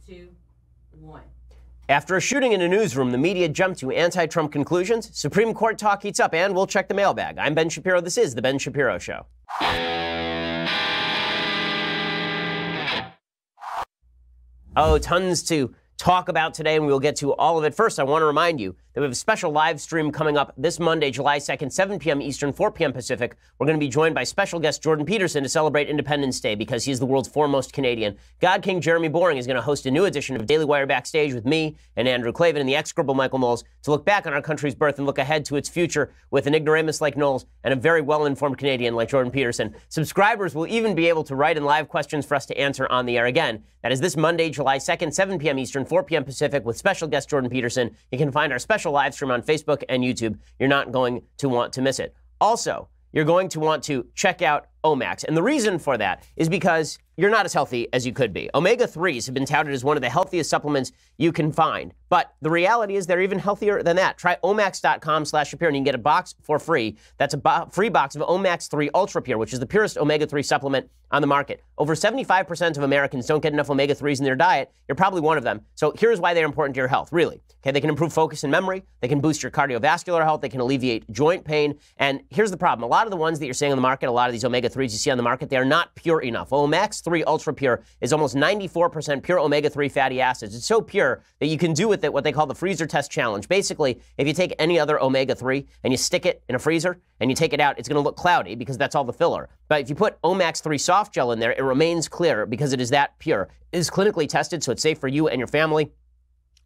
2, 1. After a shooting in a newsroom, the media jumped to anti-Trump conclusions. Supreme Court talk heats up, and we'll check the mailbag. I'm Ben Shapiro. This is The Ben Shapiro Show. Oh, tons to talk about today, and we'll get to all of it. First, I want to remind you that we have a special live stream coming up this Monday, July 2nd, 7 p.m. Eastern, 4 p.m. Pacific. We're going to be joined by special guest Jordan Peterson to celebrate Independence Day because he's the world's foremost Canadian. God King Jeremy Boring is going to host a new edition of Daily Wire Backstage with me and Andrew Klavan and the execrable Michael Knowles to look back on our country's birth and look ahead to its future with an ignoramus like Knowles and a very well-informed Canadian like Jordan Peterson. Subscribers will even be able to write in live questions for us to answer on the air again. That is this Monday, July 2nd, 7 p.m. Eastern, 4 p.m. Pacific with special guest Jordan Peterson. You can find our special live stream on Facebook and YouTube. You're not going to want to miss it. Also, you're going to want to check out Omax. And the reason for that is because you're not as healthy as you could be. Omega-3s have been touted as one of the healthiest supplements you can find. But the reality is they're even healthier than that. Try omax.com/Shapiro and you can get a box for free. That's a free box of Omax 3 Ultra Pure, which is the purest omega-3 supplement on the market. Over 75% of Americans don't get enough omega-3s in their diet. You're probably one of them. So here's why they're important to your health, really. Okay, they can improve focus and memory. They can boost your cardiovascular health. They can alleviate joint pain. And here's the problem. A lot of the ones that you're seeing on the market, a lot of these omega-3s you see on the market, they are not pure enough. Omax 3 Ultra Pure is almost 94% pure omega-3 fatty acids. It's so pure that you can do with it what they call the freezer test challenge. Basically, if you take any other omega-3 and you stick it in a freezer and you take it out, it's going to look cloudy because that's all the filler. But if you put Omax 3 soft gel in there, it remains clear because it is that pure. It is clinically tested, so it's safe for you and your family.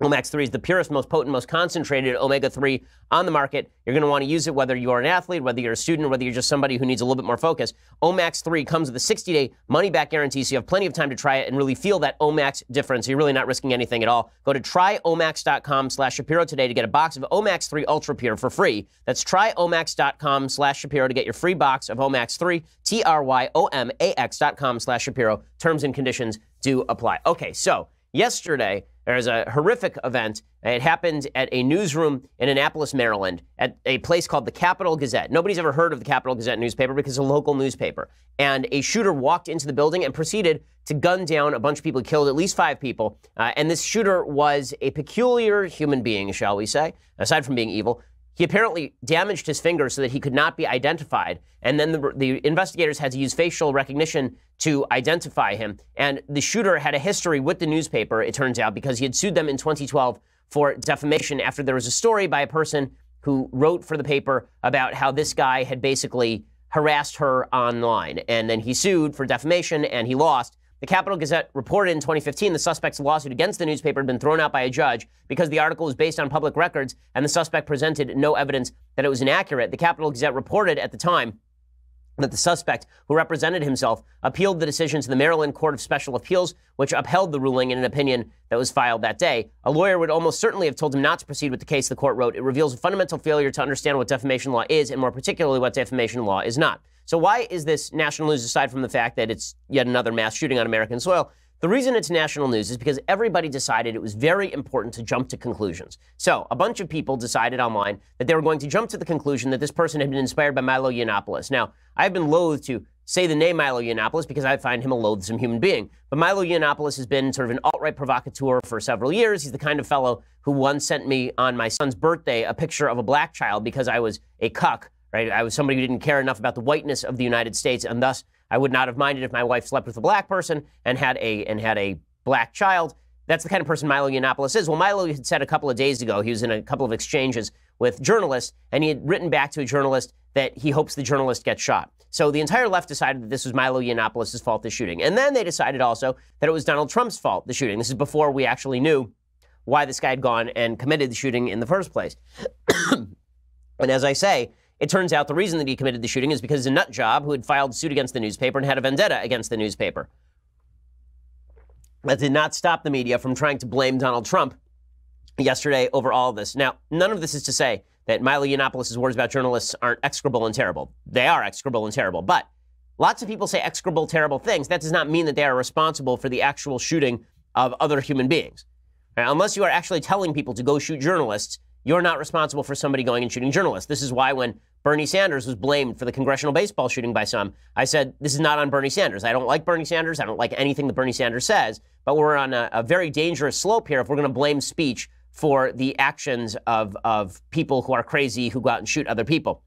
Omax 3 is the purest, most potent, most concentrated omega-3 on the market. You're going to want to use it whether you are an athlete, whether you're a student, whether you're just somebody who needs a little bit more focus. Omax 3 comes with a 60-day money-back guarantee, so you have plenty of time to try it and really feel that Omax difference. You're really not risking anything at all. Go to tryomax.com/Shapiro today to get a box of Omax 3 Ultra Pure for free. That's tryomax.com/Shapiro to get your free box of Omax 3, tryomax.com/Shapiro. Terms and conditions do apply. Okay, so yesterday, there was a horrific event. It happened at a newsroom in Annapolis, Maryland, at a place called the Capital Gazette. Nobody's ever heard of the Capital Gazette newspaper because it's a local newspaper. And a shooter walked into the building and proceeded to gun down a bunch of people. He killed at least 5 people. And this shooter was a peculiar human being, shall we say, aside from being evil. He apparently damaged his finger so that he could not be identified. And then the investigators had to use facial recognition to identify him. And the shooter had a history with the newspaper, it turns out, because he had sued them in 2012 for defamation after there was a story by a person who wrote for the paper about how this guy had basically harassed her online. And then he sued for defamation and he lost. The Capital Gazette reported in 2015 the suspect's lawsuit against the newspaper had been thrown out by a judge because the article was based on public records and the suspect presented no evidence that it was inaccurate. The Capital Gazette reported at the time that the suspect, who represented himself, appealed the decision to the Maryland Court of Special Appeals, which upheld the ruling in an opinion that was filed that day. A lawyer would almost certainly have told him not to proceed with the case, the court wrote. It reveals a fundamental failure to understand what defamation law is, and more particularly what defamation law is not. So why is this national news, aside from the fact that it's yet another mass shooting on American soil? The reason it's national news is because everybody decided it was very important to jump to conclusions. So a bunch of people decided online that they were going to jump to the conclusion that this person had been inspired by Milo Yiannopoulos. Now, I've been loath to say the name Milo Yiannopoulos because I find him a loathsome human being. But Milo Yiannopoulos has been sort of an alt-right provocateur for several years. He's the kind of fellow who once sent me on my son's birthday a picture of a black child because I was a cuck. Right? I was somebody who didn't care enough about the whiteness of the United States, and thus I would not have minded if my wife slept with a black person and had a black child. That's the kind of person Milo Yiannopoulos is. Well, Milo had said a couple of days ago, he was in a couple of exchanges with journalists, and he had written back to a journalist that he hopes the journalist gets shot. So the entire left decided that this was Milo Yiannopoulos' fault, the shooting. And then they decided also that it was Donald Trump's fault, the shooting. This is before we actually knew why this guy had gone and committed the shooting in the first place. And as I say, it turns out the reason that he committed the shooting is because he's a nut job who had filed suit against the newspaper and had a vendetta against the newspaper. That did not stop the media from trying to blame Donald Trump yesterday over all of this. Now, none of this is to say that Milo Yiannopoulos' words about journalists aren't execrable and terrible. They are execrable and terrible. But lots of people say execrable, terrible things. That does not mean that they are responsible for the actual shooting of other human beings. Now, unless you are actually telling people to go shoot journalists, you're not responsible for somebody going and shooting journalists. This is why when Bernie Sanders was blamed for the congressional baseball shooting by some. I said, this is not on Bernie Sanders. I don't like Bernie Sanders. I don't like anything that Bernie Sanders says. But we're on a very dangerous slope here if we're going to blame speech for the actions of people who are crazy, who go out and shoot other people.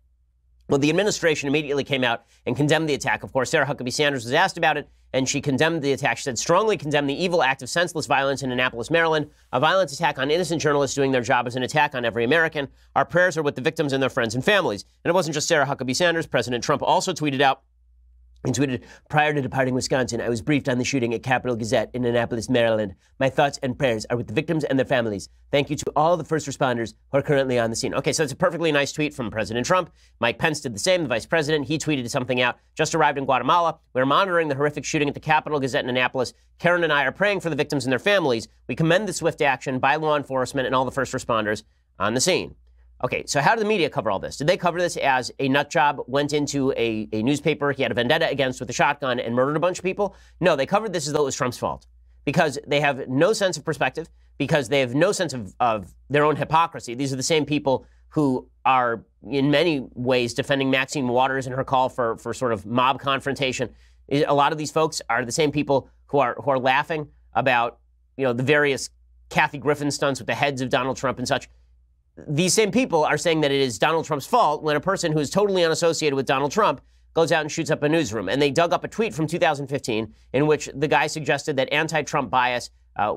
Well, the administration immediately came out and condemned the attack. Of course, Sarah Huckabee Sanders was asked about it, and she condemned the attack. She said, strongly condemn the evil act of senseless violence in Annapolis, Maryland. A violent attack on innocent journalists doing their job is an attack on every American. Our prayers are with the victims and their friends and families. And it wasn't just Sarah Huckabee Sanders. President Trump also tweeted out, and tweeted, prior to departing Wisconsin, I was briefed on the shooting at Capitol Gazette in Annapolis, Maryland. My thoughts and prayers are with the victims and their families. Thank you to all the first responders who are currently on the scene. Okay, so it's a perfectly nice tweet from President Trump. Mike Pence did the same, the vice president. He tweeted something out. Just arrived in Guatemala. We're monitoring the horrific shooting at the Capitol Gazette in Annapolis. Karen and I are praying for the victims and their families. We commend the swift action by law enforcement and all the first responders on the scene. Okay, so how did the media cover all this? Did they cover this as a nut job went into a newspaper he had a vendetta against with a shotgun and murdered a bunch of people? No, they covered this as though it was Trump's fault because they have no sense of perspective, because they have no sense of their own hypocrisy. These are the same people who are in many ways defending Maxine Waters in her call for sort of mob confrontation. A lot of these folks are the same people who are laughing about, the various Kathy Griffin stunts with the heads of Donald Trump and such. These same people are saying that it is Donald Trump's fault when a person who is totally unassociated with Donald Trump goes out and shoots up a newsroom. And they dug up a tweet from 2015 in which the guy suggested that anti-Trump bias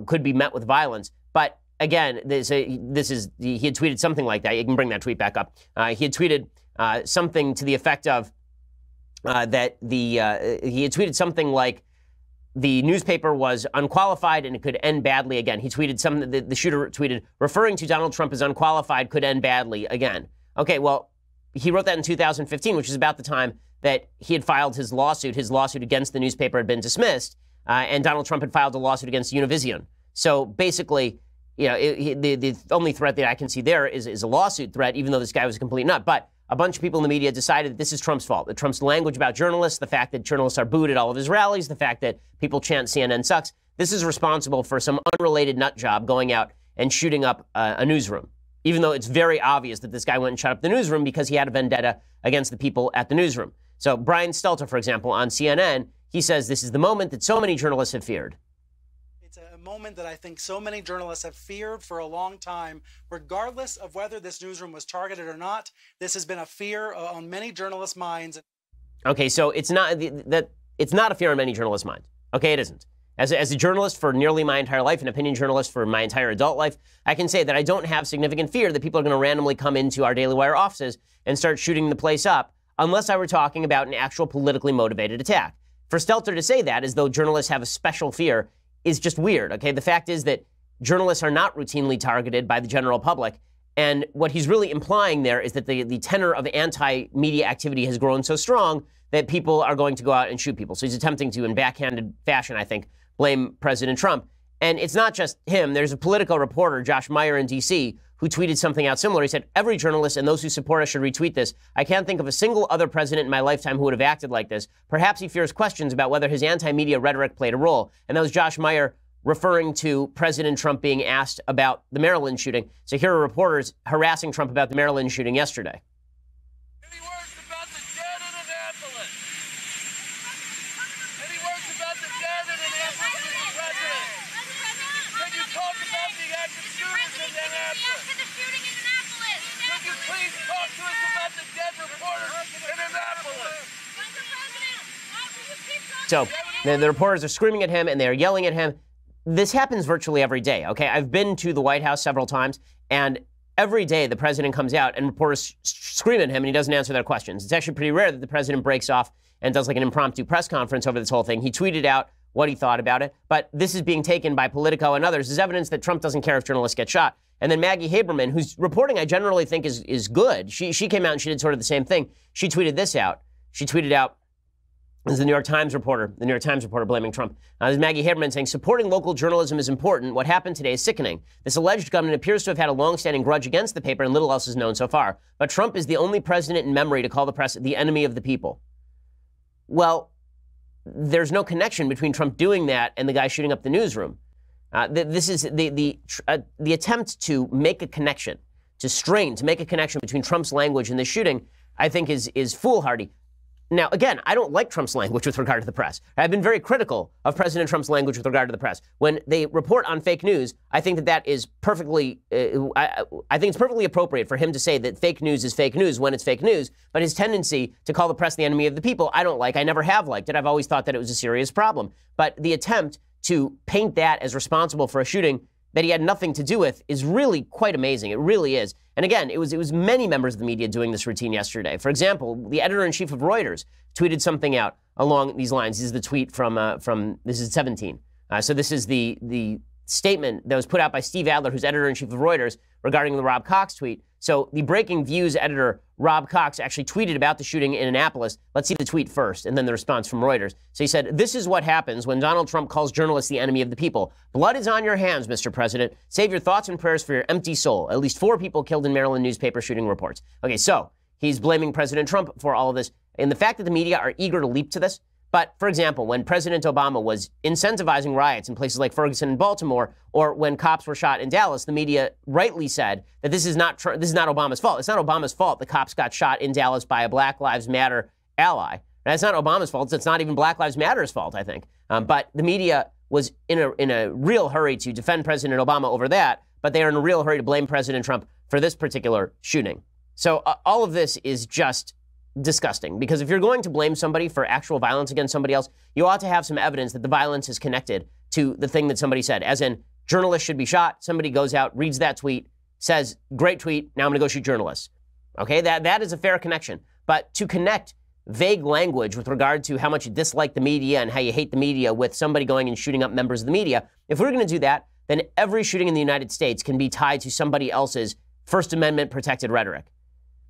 could be met with violence. But again, he had tweeted something like that. You can bring that tweet back up. He had tweeted something to the effect of he had tweeted something like, the newspaper was unqualified and it could end badly again. He tweeted something, the shooter tweeted, referring to Donald Trump as unqualified could end badly again. Okay, well, he wrote that in 2015, which is about the time that he had filed his lawsuit. His lawsuit against the newspaper had been dismissed, and Donald Trump had filed a lawsuit against Univision. So basically, the only threat that I can see there is a lawsuit threat, even though this guy was a complete nut. But a bunch of people in the media decided that this is Trump's fault. That Trump's language about journalists, the fact that journalists are booed at all of his rallies, the fact that people chant CNN sucks, this is responsible for some unrelated nut job going out and shooting up a newsroom. Even though it's very obvious that this guy went and shot up the newsroom because he had a vendetta against the people at the newsroom. So Brian Stelter, for example, on CNN, he says this is the moment that so many journalists have feared. It's a moment that I think so many journalists have feared for a long time, regardless of whether this newsroom was targeted or not. This has been a fear on many journalists' minds. Okay, so it's not a fear on many journalists' minds. Okay, it isn't. As a journalist for nearly my entire life, an opinion journalist for my entire adult life, I can say that I don't have significant fear that people are going to randomly come into our Daily Wire offices and start shooting the place up, unless I were talking about an actual politically motivated attack. For Stelter to say that as though journalists have a special fear is just weird, okay? The fact is that journalists are not routinely targeted by the general public, and what he's really implying there is that the tenor of anti-media activity has grown so strong that people are going to go out and shoot people. So he's attempting to, in backhanded fashion, I think, blame President Trump. And it's not just him. There's a Politico reporter, Josh Meyer in D.C., who tweeted something out similar. He said, every journalist and those who support us should retweet this. I can't think of a single other president in my lifetime who would have acted like this. Perhaps he fears questions about whether his anti-media rhetoric played a role. And that was Josh Meyer referring to President Trump being asked about the Maryland shooting. So here are reporters harassing Trump about the Maryland shooting yesterday. Any words about the dead in Annapolis? Any words about the dead in Annapolis, Mr. President? Can you talk about the active shooters in Annapolis? Could you please talk to us about the dead reporters in Annapolis? So the reporters are screaming at him and they're yelling at him. This happens virtually every day, okay? I've been to the White House several times, and every day the president comes out and reporters scream at him and he doesn't answer their questions. It's actually pretty rare that the president breaks off and does like an impromptu press conference over this whole thing. He tweeted out what he thought about it, but this is being taken by Politico and others as evidence that Trump doesn't care if journalists get shot. And then Maggie Haberman, whose reporting I generally think is good, she came out and she did sort of the same thing. She tweeted this out. She tweeted out, this is the New York Times reporter blaming Trump. This is Maggie Haberman saying, supporting local journalism is important. What happened today is sickening. This alleged gunman appears to have had a long-standing grudge against the paper, and little else is known so far. But Trump is the only president in memory to call the press the enemy of the people. Well, there's no connection between Trump doing that and the guy shooting up the newsroom. This is the attempt to make a connection, to make a connection between Trump's language and the shooting I think is foolhardy. Now, again, I don't like Trump's language with regard to the press. I've been very critical of President Trump's language with regard to the press. When they report on fake news, I think that is perfectly, I think it's perfectly appropriate for him to say that fake news is fake news when it's fake news. But his tendency to call the press the enemy of the people, I don't like. I never have liked it. I've always thought that it was a serious problem. But the attempt to paint that as responsible for a shooting that he had nothing to do with is really quite amazing. It really is. And again, it was many members of the media doing this routine yesterday. For example, the editor-in-chief of Reuters tweeted something out along these lines. This is the tweet from this is 17. So this is the statement that was put out by Steve Adler, who's editor-in-chief of Reuters, regarding the Rob Cox tweet. So the Breaking Views editor, Rob Cox, actually tweeted about the shooting in Annapolis. Let's see the tweet first, and then the response from Reuters. So he said, "This is what happens when Donald Trump calls journalists the enemy of the people. Blood is on your hands, Mr. President. Save your thoughts and prayers for your empty soul. At least 4 people killed in Maryland newspaper shooting reports." Okay, so he's blaming President Trump for all of this. And the fact that the media are eager to leap to this. But, for example, when President Obama was incentivizing riots in places like Ferguson and Baltimore, or when cops were shot in Dallas, the media rightly said that this is not Obama's fault. It's not Obama's fault the cops got shot in Dallas by a Black Lives Matter ally. That's not Obama's fault. It's not even Black Lives Matter's fault, I think. But the media was in a real hurry to defend President Obama over that, but they are in a real hurry to blame President Trump for this particular shooting. So all of this is just disgusting, because if you're going to blame somebody for actual violence against somebody else, you ought to have some evidence that the violence is connected to the thing that somebody said, as in journalists should be shot. Somebody goes out, reads that tweet, says, great tweet, now I'm going to go shoot journalists. Okay, that is a fair connection. But to connect vague language with regard to how much you dislike the media and how you hate the media with somebody going and shooting up members of the media, if we're going to do that, then every shooting in the United States can be tied to somebody else's First Amendment protected rhetoric.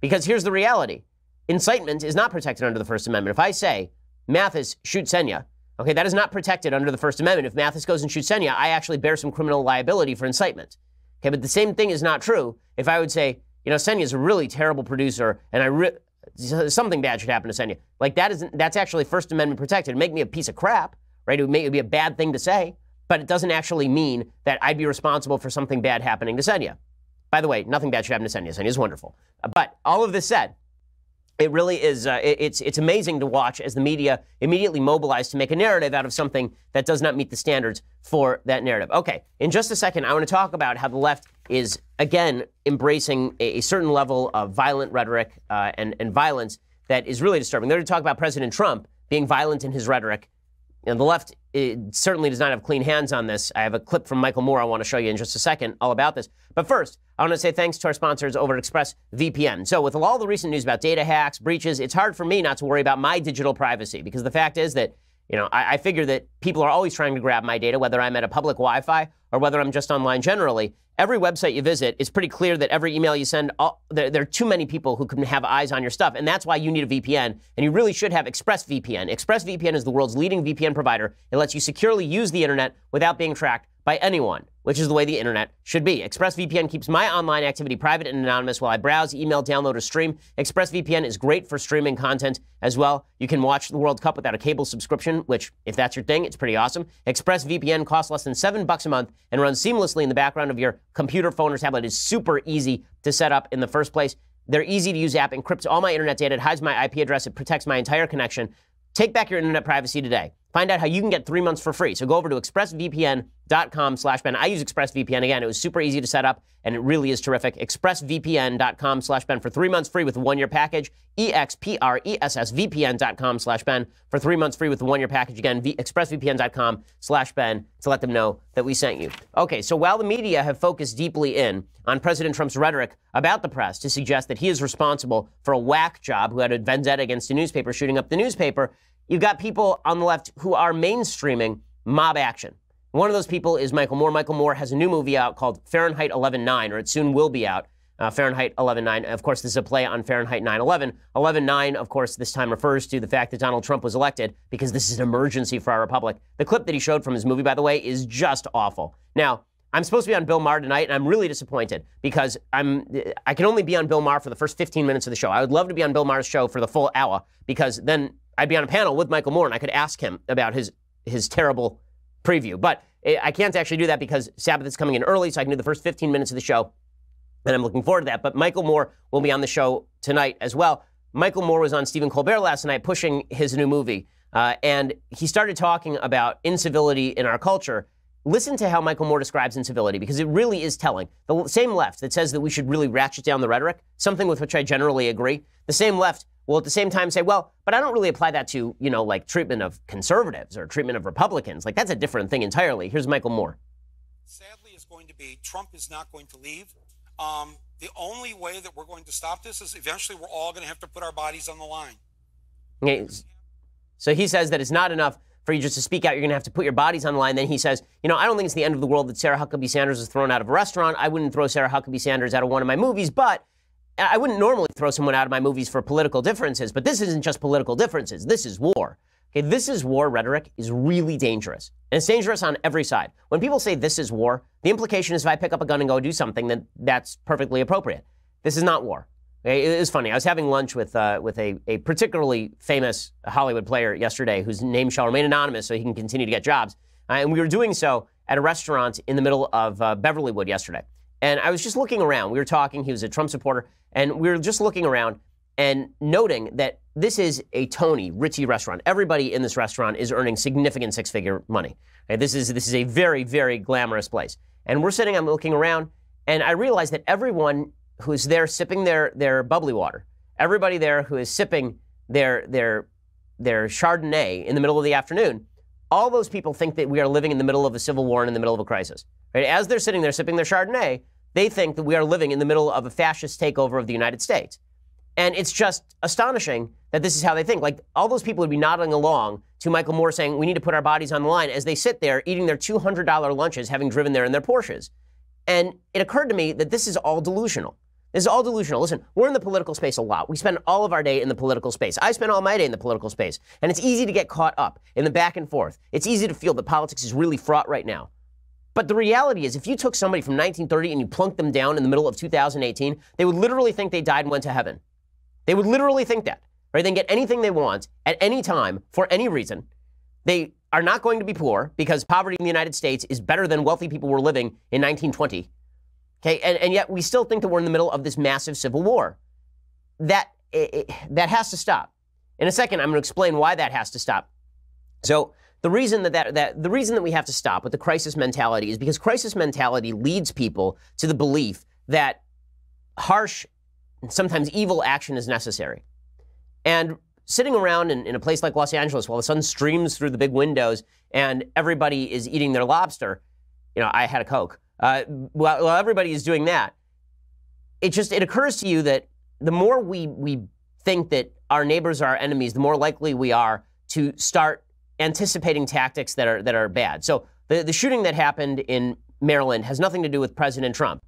Because here's the reality. Incitement is not protected under the First Amendment. If I say, Mathis, shoot Senya, okay, that is not protected under the First Amendment. If Mathis goes and shoots Senya, I actually bear some criminal liability for incitement. Okay, but the same thing is not true if I would say, Senya is a really terrible producer, and something bad should happen to Senya. Like, that's actually First Amendment protected. It'd make me a piece of crap, right? It would be a bad thing to say, but it doesn't actually mean that I'd be responsible for something bad happening to Senya. By the way, nothing bad should happen to Senya. Senya is wonderful. But all of this said, it really is, it's amazing to watch as the media immediately mobilize to make a narrative out of something that does not meet the standards for that narrative. Okay, in just a second, I want to talk about how the left is, again, embracing a certain level of violent rhetoric and violence that is really disturbing. They're going to talk about President Trump being violent in his rhetoric. And the left certainly does not have clean hands on this. I have a clip from Michael Moore I want to show you in just a second all about this. But first, I want to say thanks to our sponsors over at ExpressVPN. So with all the recent news about data hacks, breaches, it's hard for me not to worry about my digital privacy, because the fact is that, I figure that people are always trying to grab my data, whether I'm at a public Wi-Fi or whether I'm just online generally. Every website you visit, it's pretty clear that every email you send, there are too many people who can have eyes on your stuff, and that's why you need a VPN, and you really should have ExpressVPN. ExpressVPN is the world's leading VPN provider. It lets you securely use the internet without being tracked by anyone, which is the way the internet should be. ExpressVPN keeps my online activity private and anonymous while I browse, email, download, or stream. ExpressVPN is great for streaming content as well. You can watch the World Cup without a cable subscription, which, if that's your thing, it's pretty awesome. ExpressVPN costs less than $7 a month and runs seamlessly in the background of your computer, phone, or tablet. It's super easy to set up in the first place. Their easy-to-use app encrypts all my internet data. It hides my IP address. It protects my entire connection. Take back your internet privacy today. Find out how you can get 3 months for free. So go over to expressvpn.com/Ben. I use ExpressVPN. Again, it was super easy to set up, and it really is terrific. expressvpn.com/Ben for 3 months free with a 1-year package. expressvpn.com/Ben for 3 months free with a 1-year package. Again, expressvpn.com/Ben to let them know that we sent you. Okay, so while the media have focused deeply in on President Trump's rhetoric about the press to suggest that he is responsible for a whack job who had a vendetta against a newspaper shooting up the newspaper, you've got people on the left who are mainstreaming mob action. One of those people is Michael Moore. Michael Moore has a new movie out called Fahrenheit 11/9, or it soon will be out, Fahrenheit 11/9. Of course, this is a play on Fahrenheit 9/11. 11/9, of course, this time refers to the fact that Donald Trump was elected because this is an emergency for our republic. The clip that he showed from his movie, by the way, is just awful. Now, I'm supposed to be on Bill Maher tonight, and I'm really disappointed because I can only be on Bill Maher for the first 15 minutes of the show. I would love to be on Bill Maher's show for the full hour, because then I'd be on a panel with Michael Moore, and I could ask him about his terrible preview. But I can't actually do that because Sabbath is coming in early, so I can do the first 15 minutes of the show, and I'm looking forward to that. But Michael Moore will be on the show tonight as well. Michael Moore was on Stephen Colbert last night pushing his new movie, and he started talking about incivility in our culture. Listen to how Michael Moore describes incivility, because it really is telling. The same left that says that we should really ratchet down the rhetoric, something with which I generally agree, the same left will at the same time say, well, but I don't really apply that to, like treatment of conservatives or treatment of Republicans. Like, that's a different thing entirely. Here's Michael Moore. Sadly, is going to be Trump is not going to leave. The only way that we're going to stop this is eventually we're all going to have to put our bodies on the line. Okay. So he says that it's not enough for you just to speak out. You're going to have to put your bodies on the line. Then he says, I don't think it's the end of the world that Sarah Huckabee Sanders is thrown out of a restaurant. I wouldn't throw Sarah Huckabee Sanders out of one of my movies, but I wouldn't normally throw someone out of my movies for political differences. But this isn't just political differences. This is war. Okay, this is war rhetoric is really dangerous. And it's dangerous on every side. When people say this is war, the implication is if I pick up a gun and go do something, then that's perfectly appropriate. This is not war. Okay, it was funny. I was having lunch with a particularly famous Hollywood player yesterday whose name shall remain anonymous so he can continue to get jobs. And we were doing so at a restaurant in the middle of Beverlywood yesterday. And I was just looking around. We were talking. He was a Trump supporter. And we were just looking around and noting that this is a Tony ritzy restaurant. Everybody in this restaurant is earning significant six-figure money. Okay, this is a very, very glamorous place. And we're sitting, I'm looking around, and I realize that everyone who's there sipping their bubbly water, everybody there who is sipping their Chardonnay in the middle of the afternoon, all those people think that we are living in the middle of a civil war and in the middle of a crisis. Right? As they're sitting there sipping their Chardonnay, they think that we are living in the middle of a fascist takeover of the United States. And it's just astonishing that this is how they think. Like, all those people would be nodding along to Michael Moore saying, we need to put our bodies on the line as they sit there eating their $200 lunches, having driven there in their Porsches. And it occurred to me that this is all delusional. This is all delusional. Listen, we're in the political space a lot. We spend all of our day in the political space. I spend all my day in the political space. And it's easy to get caught up in the back and forth. It's easy to feel that politics is really fraught right now. But the reality is, if you took somebody from 1930 and you plunked them down in the middle of 2018, they would literally think they died and went to heaven. They would literally think that, right? They can get anything they want at any time for any reason. They are not going to be poor because poverty in the United States is better than wealthy people were living in 1920. Okay, and yet we still think that we're in the middle of this massive civil war. That has to stop. In a second, I'm going to explain why that has to stop. So the reason the reason that we have to stop with the crisis mentality is because crisis mentality leads people to the belief that harsh and sometimes evil action is necessary. And sitting around in a place like Los Angeles while the sun streams through the big windows and everybody is eating their lobster, I had a Coke. While everybody is doing that, it occurs to you that the more we think that our neighbors are our enemies, the more likely we are to start anticipating tactics that are bad. So the shooting that happened in Maryland has nothing to do with President Trump.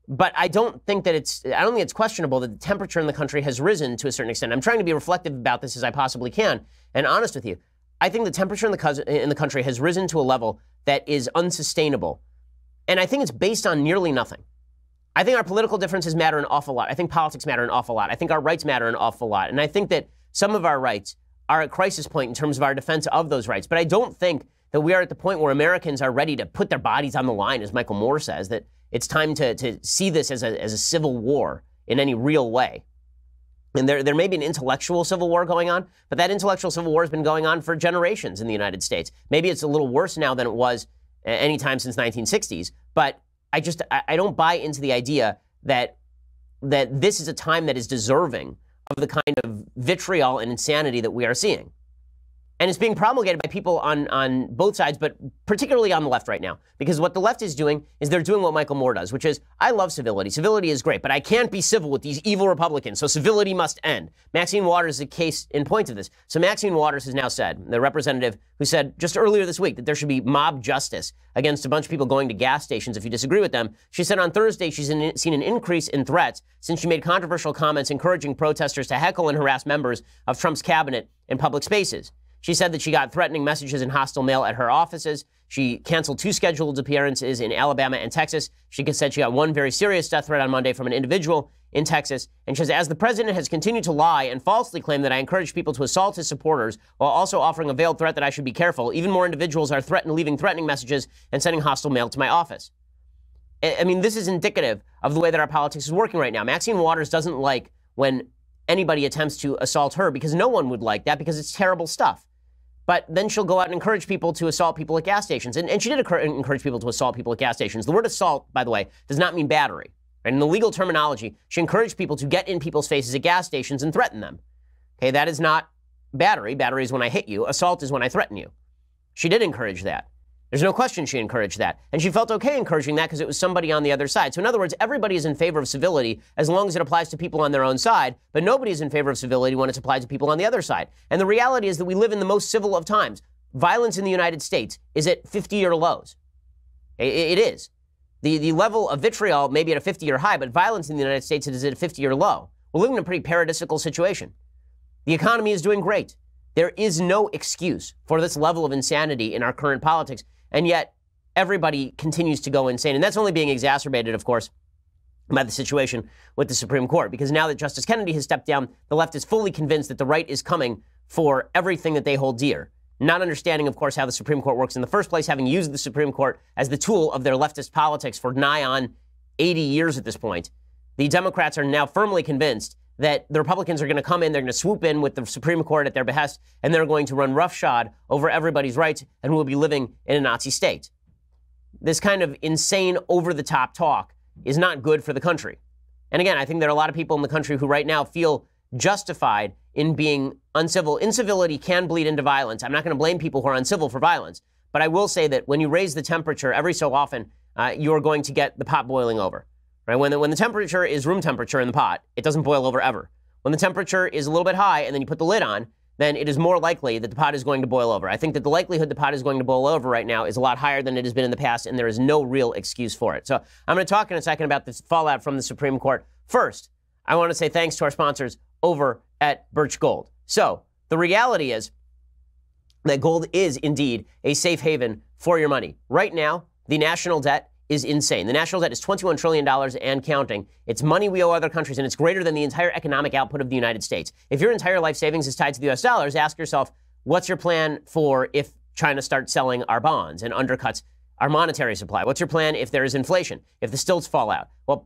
But I don't think it's questionable that the temperature in the country has risen to a certain extent. I'm trying to be reflective about this as I possibly can and honest with you. I think the temperature in the country has risen to a level that is unsustainable. And I think it's based on nearly nothing. I think our political differences matter an awful lot. I think politics matter an awful lot. I think our rights matter an awful lot. And I think that some of our rights are at crisis point in terms of our defense of those rights. But I don't think that we are at the point where Americans are ready to put their bodies on the line, as Michael Moore says, that it's time to see this as a civil war in any real way. And there may be an intellectual civil war going on, but that intellectual civil war has been going on for generations in the United States. Maybe it's a little worse now than it was any time since 1960s, but I don't buy into the idea that this is a time that is deserving of the kind of vitriol and insanity that we are seeing. And it's being promulgated by people on both sides, but particularly on the left right now. Because what the left is doing is they're doing what Michael Moore does, which is, I love civility. Civility is great, but I can't be civil with these evil Republicans, so civility must end. Maxine Waters is a case in point of this. So Maxine Waters has now said, the representative who said just earlier this week that there should be mob justice against a bunch of people going to gas stations if you disagree with them. She said on Thursday she's seen an increase in threats since she made controversial comments encouraging protesters to heckle and harass members of Trump's cabinet in public spaces. She said that she got threatening messages and hostile mail at her offices. She canceled 2 scheduled appearances in Alabama and Texas. She said she got 1 very serious death threat on Monday from an individual in Texas. And she says, as the president has continued to lie and falsely claim that I encourage people to assault his supporters while also offering a veiled threat that I should be careful, even more individuals are leaving threatening messages and sending hostile mail to my office. I mean, this is indicative of the way that our politics is working right now. Maxine Waters doesn't like when anybody attempts to assault her, because no one would like that, because it's terrible stuff. But then she'll go out and encourage people to assault people at gas stations. And she did encourage people to assault people at gas stations. The word assault, by the way, does not mean battery. Right? In the legal terminology, she encouraged people to get in people's faces at gas stations and threaten them. Okay, that is not battery. Battery is when I hit you. Assault is when I threaten you. She did encourage that. There's no question she encouraged that. And she felt okay encouraging that because it was somebody on the other side. So in other words, everybody is in favor of civility as long as it applies to people on their own side, but nobody is in favor of civility when it's applied to people on the other side. And the reality is that we live in the most civil of times. Violence in the United States is at 50-year lows. It is. The level of vitriol may be at a 50-year high, but violence in the United States is at a 50-year low. We're living in a pretty paradisical situation. The economy is doing great. There is no excuse for this level of insanity in our current politics. And yet, everybody continues to go insane. And that's only being exacerbated, of course, by the situation with the Supreme Court. Because now that Justice Kennedy has stepped down, the left is fully convinced that the right is coming for everything that they hold dear. Not understanding, of course, how the Supreme Court works in the first place, having used the Supreme Court as the tool of their leftist politics for nigh on 80 years at this point. The Democrats are now firmly convinced that the Republicans are going to come in, they're going to swoop in with the Supreme Court at their behest, and they're going to run roughshod over everybody's rights, and we'll be living in a Nazi state. This kind of insane, over-the-top talk is not good for the country. And again, I think there are a lot of people in the country who right now feel justified in being uncivil. Incivility can bleed into violence. I'm not going to blame people who are uncivil for violence, but I will say that when you raise the temperature every so often, you're going to get the pot boiling over. Right? When the temperature is room temperature in the pot, it doesn't boil over ever. When the temperature is a little bit high and then you put the lid on, then it is more likely that the pot is going to boil over. I think that the likelihood the pot is going to boil over right now is a lot higher than it has been in the past, and there is no real excuse for it. So I'm going to talk in a second about the fallout from the Supreme Court. First, I want to say thanks to our sponsors over at Birch Gold. So the reality is that gold is indeed a safe haven for your money. Right now, the national debt is insane. The national debt is $21 trillion and counting. It's money we owe other countries, and it's greater than the entire economic output of the United States. If your entire life savings is tied to the U.S. dollars, ask yourself, what's your plan for if China starts selling our bonds and undercuts our monetary supply? What's your plan if there is inflation, if the stilts fall out? Well,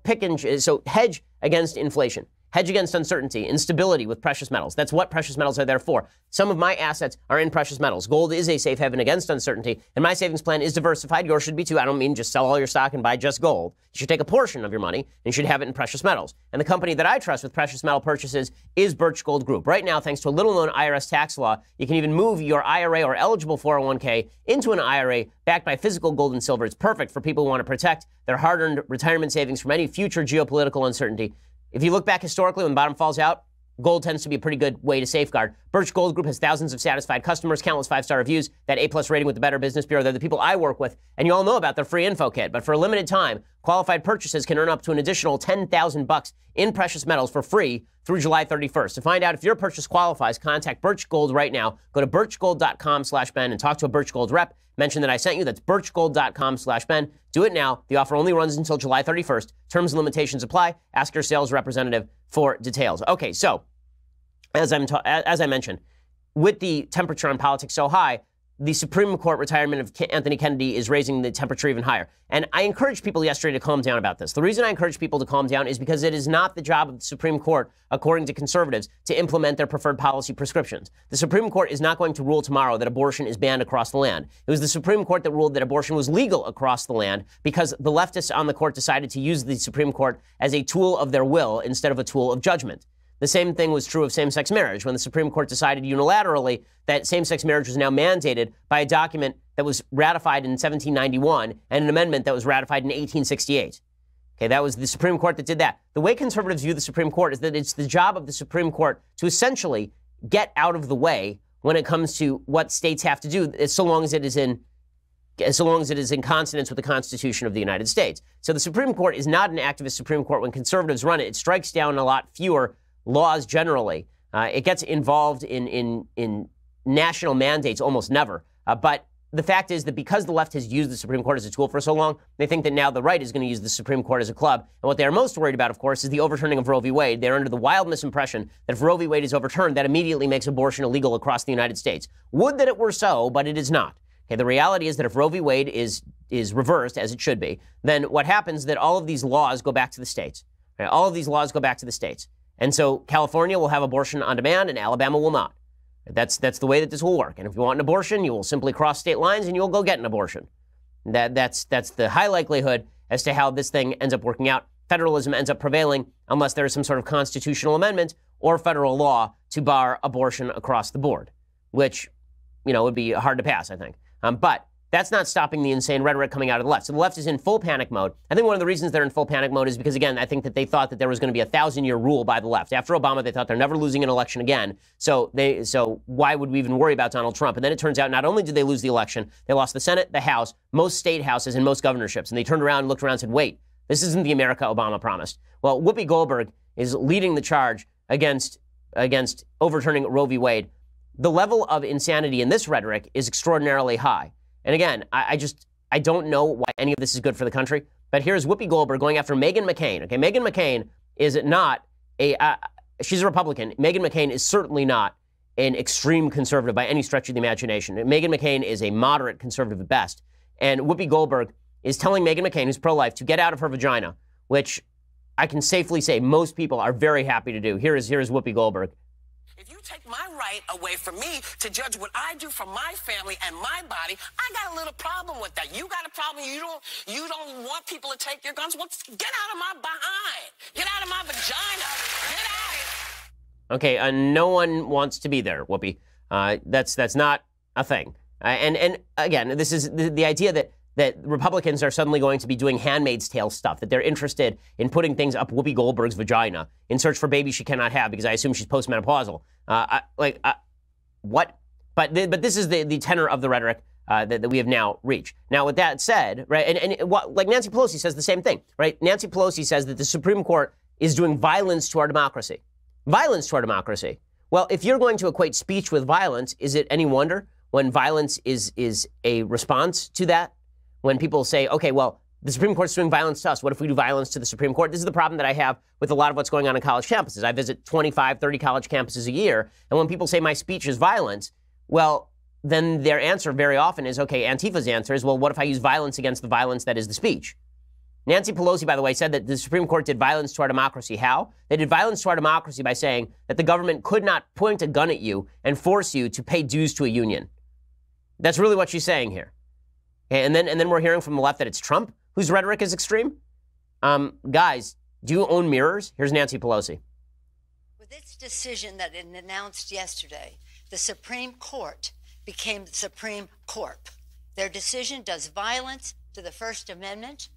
so hedge against inflation. Hedge against uncertainty, instability with precious metals. That's what precious metals are there for. Some of my assets are in precious metals. Gold is a safe haven against uncertainty, and my savings plan is diversified. Yours should be too. I don't mean just sell all your stock and buy just gold. You should take a portion of your money and you should have it in precious metals. And the company that I trust with precious metal purchases is Birch Gold Group. Right now, thanks to a little-known IRS tax law, you can even move your IRA or eligible 401k into an IRA backed by physical gold and silver. It's perfect for people who want to protect their hard-earned retirement savings from any future geopolitical uncertainty. If you look back historically, when the bottom falls out, gold tends to be a pretty good way to safeguard. Birch Gold Group has thousands of satisfied customers, countless 5-star reviews, that A+ rating with the Better Business Bureau. They're the people I work with, and you all know about their free info kit. But for a limited time, qualified purchases can earn up to an additional $10,000 in precious metals for free through July 31st. To find out if your purchase qualifies, contact Birch Gold right now. Go to birchgold.com/Ben and talk to a Birch Gold rep. Mention that I sent you. That's birchgold.com/Ben. Do it now. The offer only runs until July 31st. Terms and limitations apply. Ask your sales representative for details. Okay, so as I mentioned, with the temperature on politics so high, the Supreme Court retirement of Anthony Kennedy is raising the temperature even higher. And I encouraged people yesterday to calm down about this. The reason I encourage people to calm down is because it is not the job of the Supreme Court, according to conservatives, to implement their preferred policy prescriptions. The Supreme Court is not going to rule tomorrow that abortion is banned across the land. It was the Supreme Court that ruled that abortion was legal across the land because the leftists on the court decided to use the Supreme Court as a tool of their will instead of a tool of judgment. The same thing was true of same-sex marriage when the Supreme Court decided unilaterally that same-sex marriage was now mandated by a document that was ratified in 1791 and an amendment that was ratified in 1868. Okay, that was the Supreme Court that did that. The way conservatives view the Supreme Court is that it's the job of the Supreme Court to essentially get out of the way when it comes to what states have to do, so long as it is in consonance with the Constitution of the United States. So the Supreme Court is not an activist Supreme Court. When conservatives run it, it strikes down a lot fewer laws generally. It gets involved in national mandates almost never. But the fact is that because the left has used the Supreme Court as a tool for so long, they think that now the right is going to use the Supreme Court as a club. And what they are most worried about, of course, is the overturning of Roe v. Wade. They're under the wild misimpression that if Roe v. Wade is overturned, that immediately makes abortion illegal across the United States. Would that it were so, but it is not. Okay, the reality is that if Roe v. Wade is reversed, as it should be, then what happens is that all of these laws go back to the states. Okay, all of these laws go back to the states. And so California will have abortion on demand and Alabama will not. That's the way that this will work. And if you want an abortion, you will simply cross state lines and you'll go get an abortion. That's the high likelihood as to how this thing ends up working out. Federalism ends up prevailing unless there is some sort of constitutional amendment or federal law to bar abortion across the board, which, would be hard to pass, I think. But that's not stopping the insane rhetoric coming out of the left. So the left is in full panic mode. I think one of the reasons they're in full panic mode is because, again, I think that they thought that there was going to be a 1,000-year rule by the left. After Obama, they thought they're never losing an election again. So why would we even worry about Donald Trump? And then it turns out not only did they lose the election, they lost the Senate, the House, most state houses, and most governorships. And they turned around and looked around and said, wait, this isn't the America Obama promised. Well, Whoopi Goldberg is leading the charge against overturning Roe v. Wade. The level of insanity in this rhetoric is extraordinarily high. And again, I don't know why any of this is good for the country. But here's Whoopi Goldberg going after Meghan McCain. Okay, Meghan McCain is not she's a Republican. Meghan McCain is certainly not an extreme conservative by any stretch of the imagination. Meghan McCain is a moderate conservative at best. And Whoopi Goldberg is telling Meghan McCain, who's pro-life, to get out of her vagina, which I can safely say most people are very happy to do. Here is Whoopi Goldberg. If you take my right away from me to judge what I do for my family and my body, I got a little problem with that. You got a problem. You don't want people to take your guns. Well, get out of my behind. Get out of my vagina. Get out. Okay, no one wants to be there, Whoopi. That's not a thing. And again, this is the idea that Republicans are suddenly going to be doing Handmaid's Tale stuff, that they're interested in putting things up Whoopi Goldberg's vagina in search for babies she cannot have because I assume she's postmenopausal. What? But this is the tenor of the rhetoric that we have now reached. Now, with that said, right, and like Nancy Pelosi says the same thing, right? Nancy Pelosi says that the Supreme Court is doing violence to our democracy. Violence to our democracy. Well, if you're going to equate speech with violence, is it any wonder when violence is a response to that? When people say, okay, well, the Supreme Court's doing violence to us. What if we do violence to the Supreme Court? This is the problem that I have with a lot of what's going on college campuses. I visit 25, 30 college campuses a year. And when people say my speech is violence, well, then their answer very often is, okay, Antifa's answer is, well, what if I use violence against the violence that is the speech? Nancy Pelosi, by the way, said that the Supreme Court did violence to our democracy. How? They did violence to our democracy by saying that the government could not point a gun at you and force you to pay dues to a union. That's really what she's saying here. And then we're hearing from the left that it's Trump whose rhetoric is extreme. Guys, do you own mirrors? Here's Nancy Pelosi. With its decision that it announced yesterday, the Supreme Court became the Supreme Corp. Their decision does violence to the First Amendment,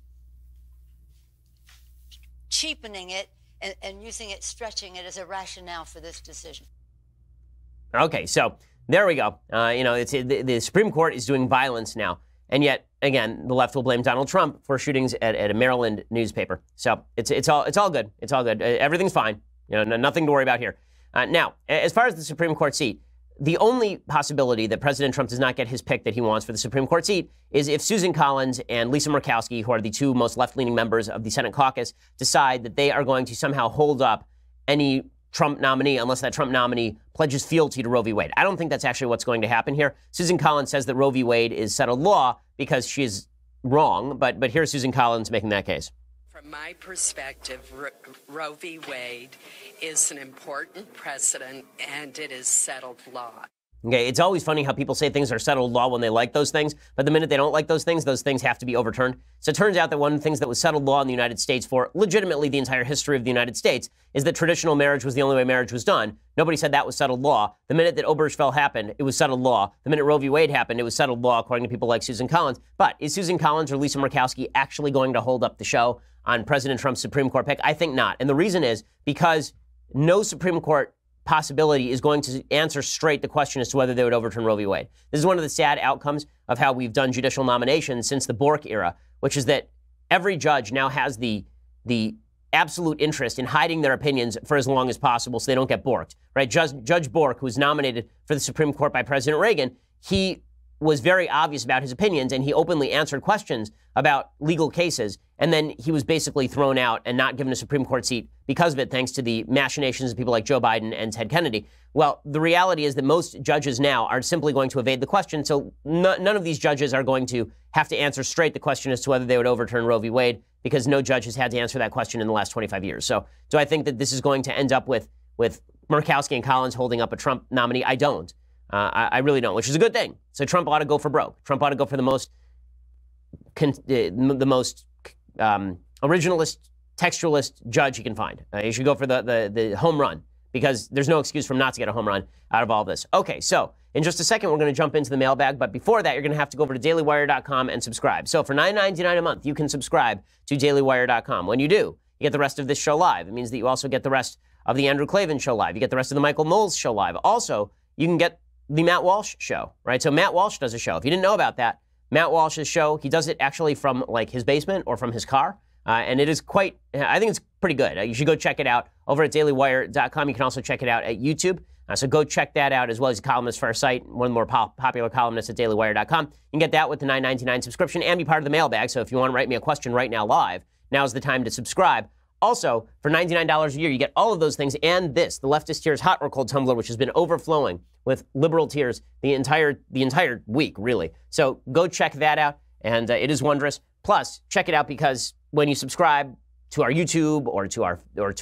cheapening it and using it, stretching it as a rationale for this decision. Okay, so there we go. The Supreme Court is doing violence now. And yet, again, the left will blame Donald Trump for shootings at a Maryland newspaper. So it's all good. It's all good. Everything's fine. Nothing to worry about here. Now, as far as the Supreme Court seat, the only possibility that President Trump does not get his pick that he wants for the Supreme Court seat is if Susan Collins and Lisa Murkowski, who are the two most left-leaning members of the Senate caucus, decide that they are going to somehow hold up any Trump nominee unless that Trump nominee pledges fealty to Roe v. Wade. I don't think that's actually what's going to happen here. Susan Collins says that Roe v. Wade is settled law because she is wrong, but here's Susan Collins making that case. From my perspective, Roe v. Wade is an important precedent and it is settled law. Okay, it's always funny how people say things are settled law when they like those things, but the minute they don't like those things have to be overturned. So it turns out that one of the things that was settled law in the United States for legitimately the entire history of the United States is that traditional marriage was the only way marriage was done. Nobody said that was settled law. The minute that Obergefell happened, it was settled law. The minute Roe v. Wade happened, it was settled law, according to people like Susan Collins. But is Susan Collins or Lisa Murkowski actually going to hold up the show on President Trump's Supreme Court pick? I think not. And the reason is because no Supreme Court possibility is going to answer straight the question as to whether they would overturn Roe v. Wade. This is one of the sad outcomes of how we've done judicial nominations since the Bork era, which is that every judge now has the absolute interest in hiding their opinions for as long as possible so they don't get borked, right? Judge Bork, who was nominated for the Supreme Court by President Reagan, he was very obvious about his opinions, and he openly answered questions about legal cases. And then he was basically thrown out and not given a Supreme Court seat because of it, thanks to the machinations of people like Joe Biden and Ted Kennedy. Well, the reality is that most judges now are simply going to evade the question. So none of these judges are going to have to answer straight the question as to whether they would overturn Roe v. Wade. because no judge has had to answer that question in the last 25 years. So do I think that this is going to end up with Murkowski and Collins holding up a Trump nominee? I don't. I really don't, which is a good thing. So Trump ought to go for broke. Trump ought to go for the most originalist, textualist judge he can find. He should go for the home run, because there's no excuse for him not to get a home run out of all this. Okay, so in just a second, we're going to jump into the mailbag. But before that, you're going to have to go over to dailywire.com and subscribe. So for $9.99 a month, you can subscribe to dailywire.com. When you do, you get the rest of this show live. It means that you also get the rest of the Andrew Klavan show live. You get the rest of the Michael Knowles show live. Also, you can get the Matt Walsh show, right? So Matt Walsh does a show. If you didn't know about that, Matt Walsh's show, he does it actually from like his basement or from his car. And it is I think it's pretty good. You should go check it out over at dailywire.com. You can also check it out at YouTube. So go check that out, as well as a columnist for our site, one of the more popular columnists at dailywire.com. You can get that with the $9.99 subscription and be part of the mailbag. So if you want to write me a question right now live, now's the time to subscribe. Also, for $99 a year, you get all of those things and this, the Leftist Tears Hot or Cold Tumbler, which has been overflowing with liberal tears the entire week, really. So go check that out, and it is wondrous. Plus, check it out because when you subscribe to our YouTube or to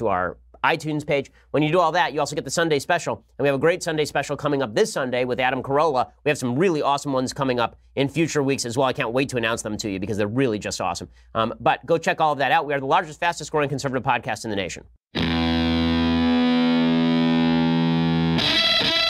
our iTunes page, when you do all that, you also get the Sunday special. And we have a great Sunday special coming up this Sunday with Adam Carolla. We have some really awesome ones coming up in future weeks as well. I can't wait to announce them to you because they're really just awesome. But go check all of that out. We are the largest, fastest growing conservative podcast in the nation.